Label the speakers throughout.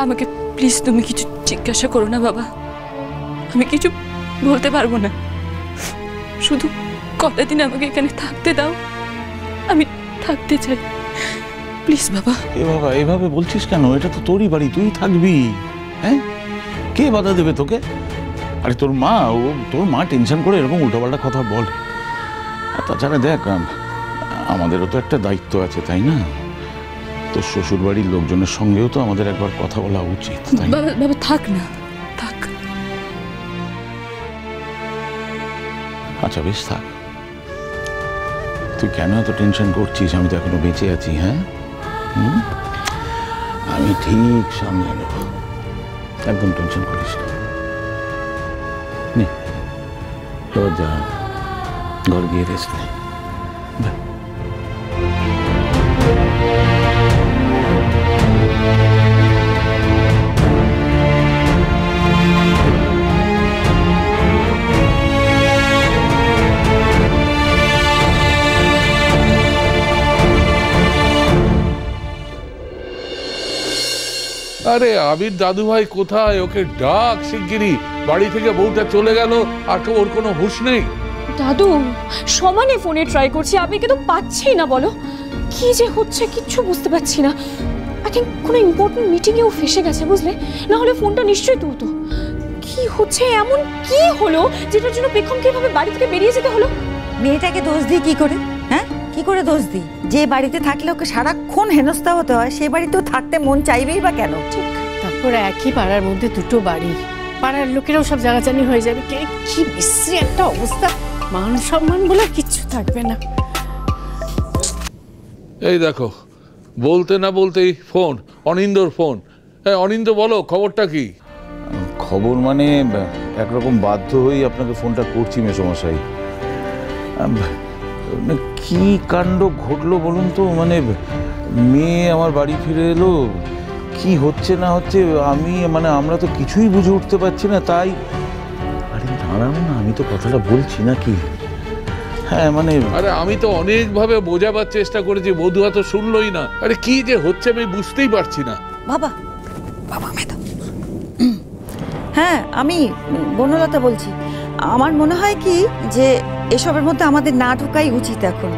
Speaker 1: আমাকে প্লিজ তুমি কিছু জিজ্ঞাসা করো না বাবা, আমি কিছু বলতে পারবো না, শুধু কটা দিন আমাকে এখানে থাকতে দাও, আমি থাকতে চাই প্লিজ বাবা।
Speaker 2: এ বাবা এভাবে বলছিস কেন? এটা তো তোরই বাড়ি, তুই থাকবি। হ্যাঁ, কে বাধা দেবে তোকে? আরে তোর মা টেনশন করে এরকম উল্টোপাল্টা কথা বলে। আর তাছাড়া দেখ, আমাদেরও তো একটা দায়িত্ব আছে, তাই না? তোর শ্বশুর বাড়ির লোকজনের সঙ্গেও তো আমাদের একবার কথা বলা উচিত।
Speaker 1: বাবা থাক না, থাক।
Speaker 2: আচ্ছা বেশ থাক। তুই কেন এত টেনশন করছিস? আমি তো এখনো বেঁচে আছি। হ্যাঁ, আমি ঠিক সামলে নেব, একদম টেনশন করিস না। এবার যা, ঘর গিয়ে রেস্ট নে।
Speaker 3: আরে আবির দাদু ভাই কোথায়? ওকে ডাক শিগগিরই। বাড়ি থেকে বউটা চলে গেল, আর ওর কোনো হুঁশ নেই।
Speaker 4: দাদু সমানে ফোনে ট্রাই করছি, আবিরকে তো পাচ্ছি না। বলো কি যে হচ্ছে কিচ্ছু বুঝতে পারছি না। আই থিঙ্ক কোনো ইম্পর্টেন্ট মিটিংয়েও ফেসে গেছে, বুঝলে? না হলে ফোনটা নিশ্চয়ই তুলতো। কি হচ্ছে, এমন কি হলো যেটার জন্য পেখমকে এভাবে বাড়ি থেকে বেরিয়ে যেতে হলো?
Speaker 5: মেয়েটাকে দোষ দিই কি করে? হ্যাঁ, কি করে দোষ দিই? যে বাড়িতে থাকলে ওকে সারাক্ষণ হেনস্থা হতে হয়, সেই বাড়িতেও থাকতে মন চাইবেই বা কেন?
Speaker 4: ঠিক।
Speaker 6: তারপরে একই পাড়ার মধ্যে দুটো বাড়ি, পাড়ার লোকেরাও সব জানাজানি হয়ে যাবে। কি বিশ্রী একটা অবস্থা, মান সম্মান বলে কিচ্ছু থাকবে না।
Speaker 3: এই দেখো, বলতে না বলতেই ফোন, অনিন্দর ফোন। হ্যাঁ অনিন্দ, বলো খবরটা কি?
Speaker 2: খবর মানে একরকম বাধ্য হয়েই আপনাকে ফোনটা করছি মেসোমশাই। কি কাণ্ড ঘটলো বলুন তো? মানে মেয়ে আমার বাড়ি ফিরে এলো, কি হচ্ছে না হচ্ছে আমরা তো কিছুই বুঝে উঠতে পারছি না। তাই আরে দাঁড়াও না, আমি তো কথাটা বলছি নাকি। হ্যাঁ
Speaker 3: আরে আমি তো অনেকভাবে বোঝাবার চেষ্টা করেছি, বধুয়া তো শুনলই না। আরে কি যে হচ্ছে আমি বুঝতেই পারছি না।
Speaker 5: বাবা মেধা, হ্যাঁ আমি বনলতা বলছি। আমার মনে হয় কি যে এসবের মধ্যে আমাদের না ঢোকাই উচিত এখন।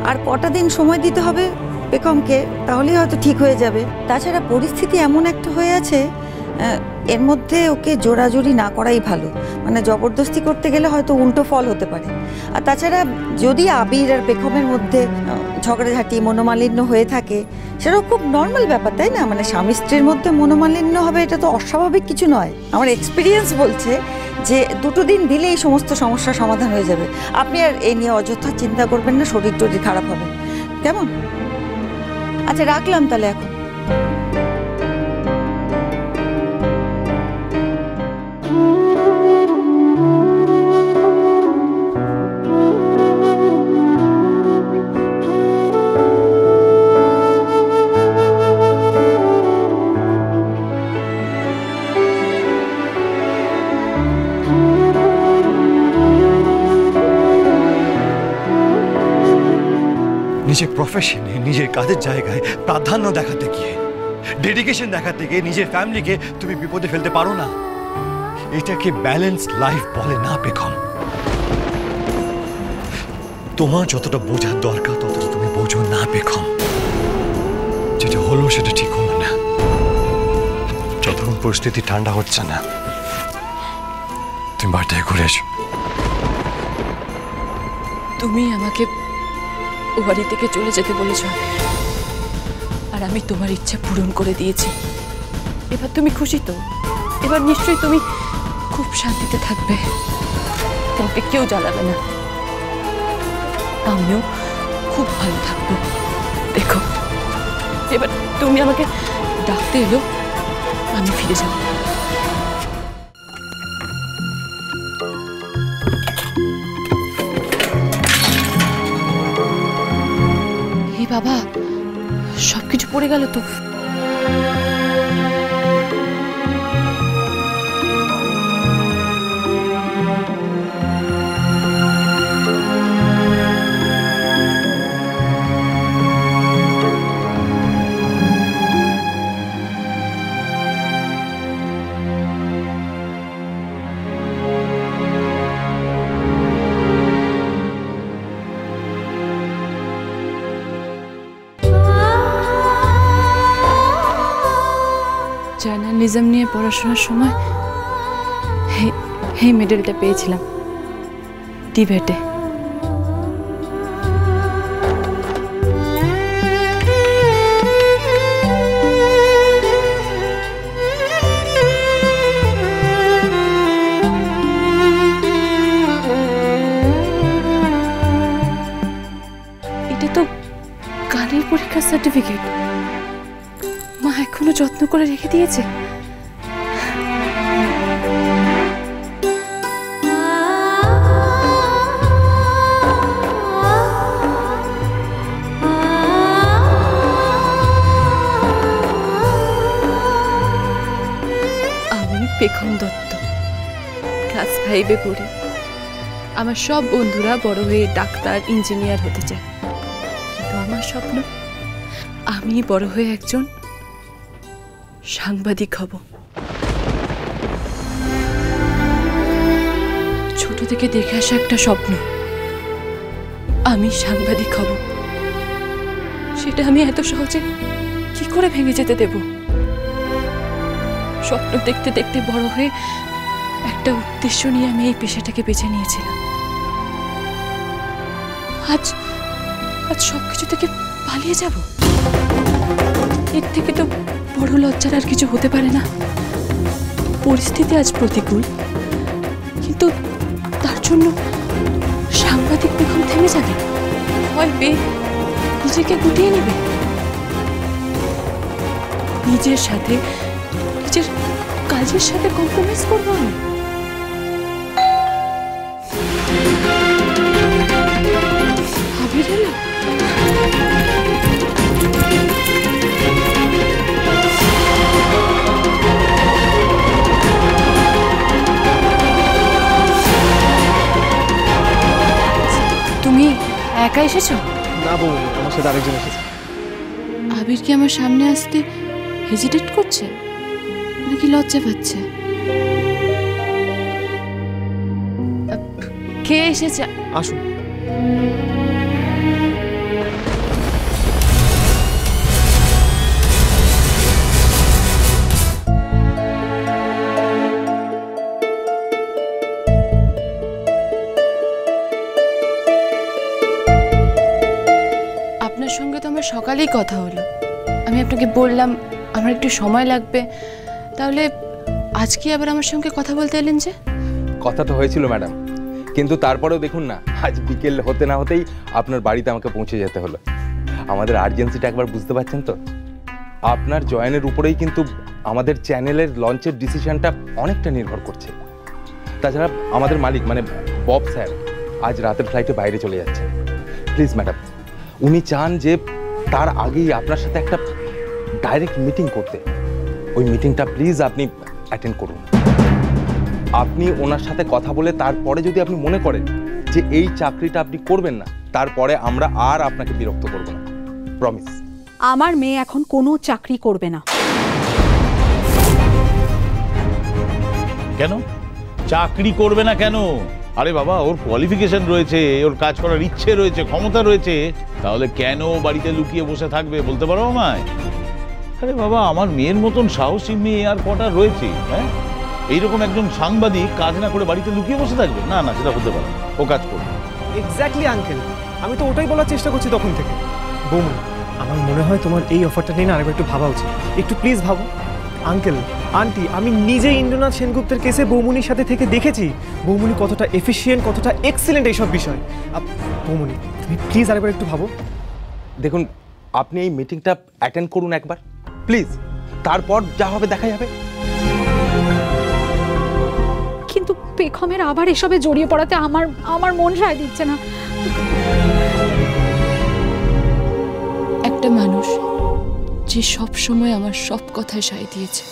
Speaker 5: আর কটা দিন সময় দিতে হবে পেখমকে, তাহলেই হয়তো ঠিক হয়ে যাবে। তাছাড়া পরিস্থিতি এমন একটা হয়ে আছে, এর মধ্যে ওকে জোরাজুরি না করাই ভালো। জবরদস্তি করতে গেলে হয়তো উল্টো ফল হতে পারে। আর তাছাড়া যদি আবির আর পেখমের মধ্যে ঝগড়াঝাটি মনোমালিন্য হয়ে থাকে, সেটাও খুব নর্মাল ব্যাপার, তাই না? স্বামী স্ত্রীর মধ্যে মনোমালিন্য হবে, এটা তো অস্বাভাবিক কিছু নয়। আমার এক্সপিরিয়েন্স বলছে যে দুটো দিন দিলে এই সমস্ত সমস্যার সমাধান হয়ে যাবে। আপনি আর এই নিয়ে অযথা চিন্তা করবেন না, শরীর টরীর খারাপ হবে, কেমন? আচ্ছা রাখলাম তাহলে এখন।
Speaker 7: নিজের প্রফেশনে, নিজের কাজের জায়গায় প্রাধান্য দেখাতে গিয়ে, ডেডিকেশন দেখাতে গিয়ে নিজের ফ্যামিলিকে তুমি বিপদে ফেলতে পারো না। এটাকে ব্যালেন্স লাইফ বলে না পেখম। তোমার যতটা বোঝার দরকার ততটা তুমি বোঝো না পেখম। যেটা হলো সেটা ঠিক হলো না। যতক্ষণ পরিস্থিতি ঠান্ডা হচ্ছে না, তুমি বাড়িতে ঘুরে এসো।
Speaker 1: তুমি আমাকে ও বাড়ি থেকে চলে যেতে বলেছ, আর আমি তোমার ইচ্ছা পূরণ করে দিয়েছি। এবার তুমি খুশি তো? এবার নিশ্চয়ই তুমি খুব শান্তিতে থাকবে, তোমাকে কেউ জ্বালাবে না, আমিও খুব ভালো থাকবো। দেখো এবার তুমি আমাকে ডাকতে এলো, আমি ফিরে যাব। বাবা সবকিছু পড়ে গেল তো। জার্নালিজম নিয়ে পড়াশোনার সময় এই মেডেলটা পেয়েছিলাম ডিবেটে। এটা তো গানের পরীক্ষার সার্টিফিকেট, মা এখনো যত্ন করে রেখে দিয়েছে। আমি পেখম দত্ত, ক্লাস 5-এ পড়ি। আমার সব বন্ধুরা বড় হয়ে ডাক্তার, ইঞ্জিনিয়ার হতে চায়, কিন্তু আমার স্বপ্ন আমি বড় হয়ে একজন সাংবাদিক হব। ছোট থেকে দেখে আসা একটা স্বপ্ন, আমি সাংবাদিক হব। সেটা আমি এত সহজে কি করে ভেঙে যেতে দেব? স্বপ্ন দেখতে দেখতে বড় হয়ে একটা উদ্দেশ্য নিয়ে আমি এই পেশাটাকে বেছে নিয়েছিলাম। আজ আজ সবকিছু থেকে পালিয়ে যাব? এর থেকে তো বড় লজ্জার আর কিছু হতে পারে না। পরিস্থিতি আজ প্রতিকূল, কিন্তু তার জন্য সাংবাদিক বেগম থেমে যাবে, ভয় পেয়ে নিজেকে গুটিয়ে নেবে। নিজের সাথে, নিজের কাজের সাথে কম্প্রোমাইজ করবো আমি। আবির এলো। তুমি একা এসেছো?
Speaker 8: না বউ, আমার সাথে আরেকজন এসেছে।
Speaker 1: আবির কি আমার সামনে আসতে হেজিটেট করছে নাকি লজ্জা পাচ্ছে? কে এসেছে?
Speaker 8: আসুন।
Speaker 1: আপনার সঙ্গে তো আমার সকালেই কথা হলো, আমি আপনাকে বললাম আমার একটু সময় লাগবে, তাহলে আজকে আবার আমার সঙ্গে কথা বলতে এলেন যে?
Speaker 9: কথা তো হয়েছিল ম্যাডাম, কিন্তু তারপরেও দেখুন না, আজ বিকেল হতে না হতেই আপনার বাড়িতে আমাকে পৌঁছে যেতে হলো। আমাদের আর্জেন্সিটা একবার বুঝতে পারছেন তো? আপনার জয়েনের উপরেই কিন্তু আমাদের চ্যানেলের লঞ্চের ডিসিশনটা অনেকটা নির্ভর করছে। তাছাড়া আমাদের মালিক মানে বব স্যার আজ রাতের ফ্লাইটে বাইরে চলে যাচ্ছে। প্লিজ ম্যাডাম, উনি চান যে তার আগেই আপনার সাথে একটা ডাইরেক্ট মিটিং করতে। ওই মিটিংটা প্লিজ আপনি অ্যাটেন্ড করুন। আপনি ওনার সাথে কথা বলে তারপরে যদি আপনি মনে করেন যে এই চাকরিটা আপনি করবেন না, তারপরে আমরা আর আপনাকে বিরক্ত করব না, প্রমিস।
Speaker 10: আমার মেয়ে এখন কোনো চাকরি করবে না।
Speaker 2: কেন চাকরি করবে না কেন? আরে বাবা, ওর কোয়ালিফিকেশন রয়েছে, ওর কাজ করার ইচ্ছে রয়েছে, ক্ষমতা রয়েছে, তাহলে কেন বাড়িতে লুকিয়ে বসে থাকবে বলতে পারো আমায়? আরে বাবা, আমার মেয়ের মতন সাহসী মেয়ে আর কটা রয়েছে? হ্যাঁ, এইরকম একজন সাংবাদিক কাজ না করে বাড়িতে লুকিয়ে বসে থাকবে? না না, সেটা হতে পারে, ও কাজ করবে।
Speaker 8: এক্স্যাক্টলি আঙ্কেল, আমি তো ওটাই বলার চেষ্টা করছি তখন থেকে। বৌমা, আমার মনে হয় তোমার এই অফারটা নিয়ে না আরেকবার একটু ভাবা উচিত। একটু প্লিজ ভাবো। আঙ্কেল, আন্টি, আমি নিজে ইন্দ্রনাথ সেনগুপ্তের কেসে বৌমনির সাথে থেকে দেখেছি বৌমনি কতটা এফিশিয়েন্ট, কতটা এক্সিলেন্ট এইসব বিষয়। বৌমনি, তুমি প্লিজ আরেকবার একটু ভাবো।
Speaker 9: দেখুন, আপনি এই মিটিংটা অ্যাটেন্ড করুন একবার প্লিজ, তারপর যা হবে দেখা যাবে।
Speaker 10: কিন্তু পেখমের আবার এসবে জড়িয়ে পড়াতে আমার মন সায় দিচ্ছে না।
Speaker 1: একটা মানুষ যে সব সময় আমার সব কথায় সায় দিয়েছে,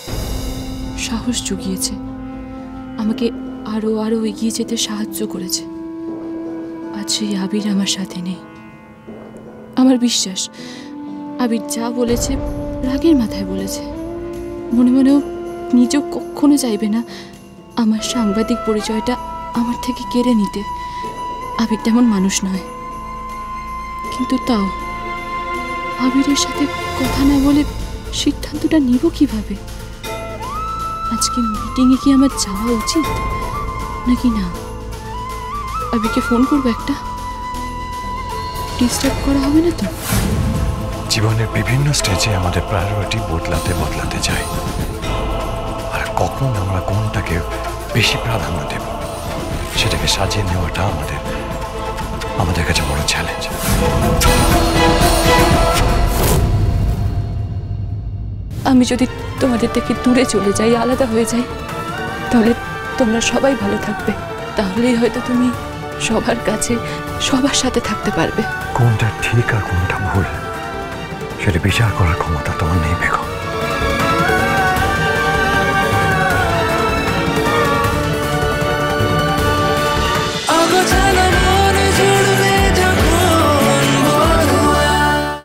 Speaker 1: সাহস জুগিয়েছে, আমাকে আরো আরো এগিয়ে যেতে সাহায্য করেছে, আজ সেই আবির আমার সাথে নেই। আমার বিশ্বাস আবির যা বলেছে রাগের মাথায় বলেছে, মনে মনেও নিজেও কখনো চাইবে না আমার সাংবাদিক পরিচয়টা আমার থেকে কেড়ে নিতে। আবির তেমন মানুষ নয়, কিন্তু তাও আবিরের সাথে কথা না বলে সিদ্ধান্তটা নিব কিভাবে? আজকে মিটিংয়ে কি আমার যাওয়া উচিত নাকি না? আবিকে ফোন করবো একটা, ডিস্টার্ব করা হবে না তো?
Speaker 7: জীবনের বিভিন্ন স্টেজে আমাদের প্রায়োরিটি বদলাতে বদলাতে যায়, আর কখন আমরা কোনটাকে বেশি প্রাধান্য দেব সেটাকে সাজিয়ে নেওয়াটা আমাদের কাছে বড় চ্যালেঞ্জ।
Speaker 1: আমি যদি তোমাদের থেকে দূরে চলে যাই, আলাদা হয়ে যাই, তাহলে তোমরা সবাই ভালো থাকবে। তাহলেই হয়তো তুমি সবার কাছে সবার সাথে থাকতে পারবে।
Speaker 7: কোনটা ঠিক আর কোনটা ভুল সেটা বিচার করার ক্ষমতা তোমার নেই বেগম।